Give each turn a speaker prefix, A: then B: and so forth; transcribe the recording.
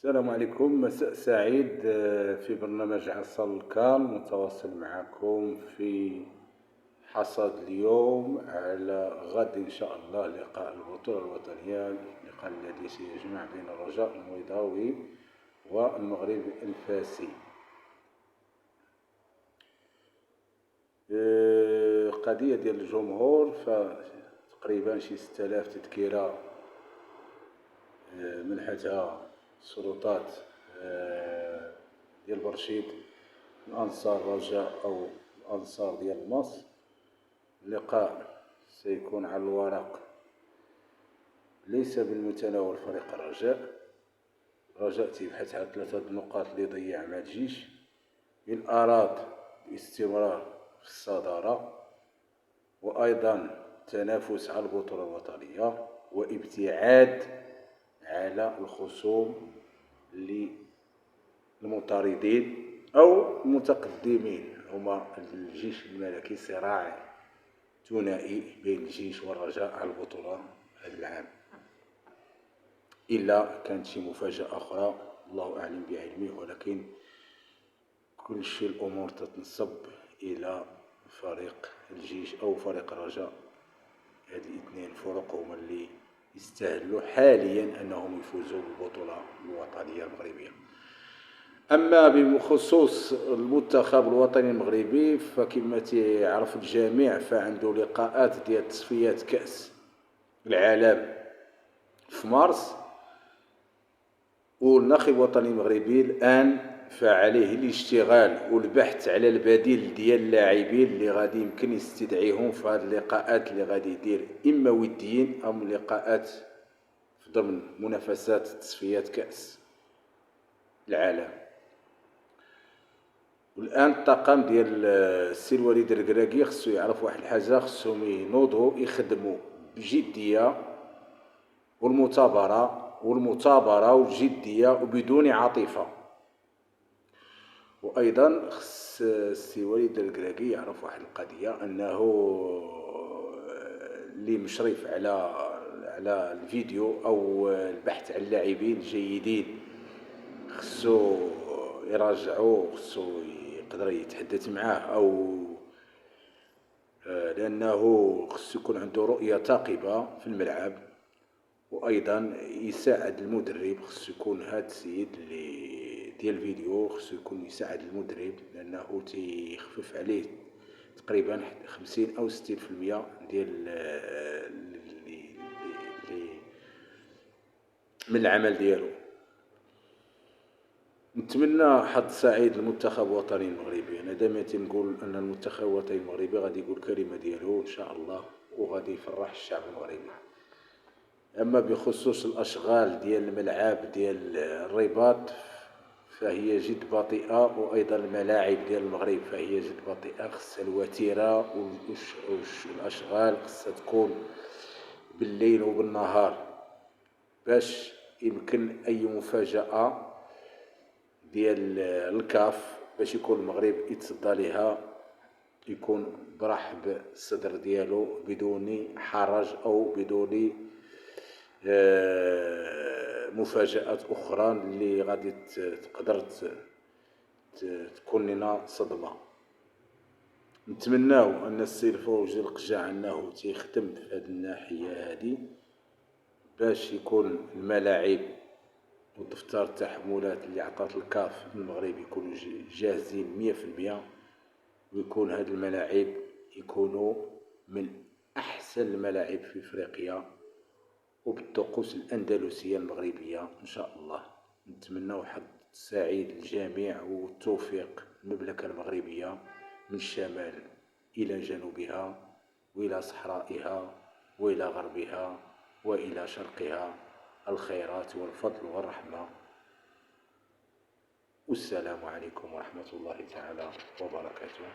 A: السلام عليكم، مساء سعيد. في برنامج عصا الكال نتواصل معكم في حصاد اليوم على غد إن شاء الله لقاء البطولة الوطنية، اللقاء الذي سيجمع بين الرجاء الميضاوي والمغرب الفاسي. قضية ديال الجمهور، فتقريبا شي 6000 تذكرة منحتها السلطات ديال برشيد من أنصار الرجاء أو الأنصار ديال مصر. اللقاء سيكون على الورق ليس بالمتناول فريق الرجاء تيبحث على 3 النقاط اللي ضيع مع الجيش، إن أراد الاستمرار في الصدارة وأيضا التنافس على البطولة الوطنية وابتعاد على الخصوم المطاردين أو المتقدمين هما الجيش الملكي. صراع ثنائي بين الجيش والرجاء على البطولة هذا العام، إلا كانت شي مفاجأة أخرى الله أعلم بعلمه، ولكن كل شيء الأمور تتنصب إلى فريق الجيش أو فريق الرجاء. هذه الاثنين فرق هما اللي يستاهلوا حاليا أنهم يفوزوا بالبطولة الوطنية المغربية. أما بخصوص المنتخب الوطني المغربي، فكما تعرف الجميع فعنده لقاءات ديال تصفيات كأس العالم في مارس، والناخب الوطني المغربي الآن فعليه الاشتغال والبحث على البديل ديال اللاعبين اللي غادي يمكن يستدعيهم في هذه اللقاءات اللي غادي يدير إما وديين أو لقاءات في ضمن منافسات تصفيات كأس العالم. والآن الطاقم ديال السي الوليد الركراكي خصو يعرف واحد الحاجة، خصهم ينوضوا يخدموا بجدية والمثابرة والجدية وبدون عاطفة. وأيضا خص السي الوليد الركراكي يعرف واحد القضية، أنه اللي مشرف على الفيديو أو البحث عن اللاعبين الجيدين خصو يراجعو، خصو يقدر يتحدث معاه، أو لأنه خصو يكون عنده رؤية ثاقبة في الملعب. وأيضا يساعد المدرب، خصو يكون هاد السيد اللي ديال الفيديو خصو يكون يساعد المدرب، لأنه تيخفف عليه تقريبا 50 أو 60% ديال من العمل ديالو. نتمنى حظ سعيد للمنتخب الوطني المغربي. انا دائما تنقول ان المنتخب الوطني المغربي غادي يقول الكلمه ديالو ان شاء الله وغادي يفرح الشعب المغربي. اما بخصوص الاشغال ديال الملعب ديال الرباط فهي جد بطيئه، وايضا الملاعب ديال المغرب فهي جد بطيئه. خصها الوتيره والاشغال خصها تكون بالليل وبالنهار باش يمكن اي مفاجاه ديال الكاف باش يكون المغرب يتصدى ليها يكون برحب الصدر ديالو بدون حرج او بدون مفاجآت اخرى اللي غادي تقدر تكون لنا صدمه. نتمناو ان السي الفوزي القجع انه تيخدم في هذه الناحيه هذه باش يكون الملاعب ودفتر التحملات اللي عطات الكاف المغرب يكونوا جاهزين 100%، ويكون هاد الملاعب يكونوا من احسن الملاعب في افريقيا وبالطقوس الاندلسيه المغربيه ان شاء الله. نتمنى حظ سعيد للجميع والتوفيق المملكه المغربيه من الشمال الى جنوبها والى صحرائها والى غربها والى شرقها، الخيرات والفضل والرحمة. والسلام عليكم ورحمة الله تعالى وبركاته.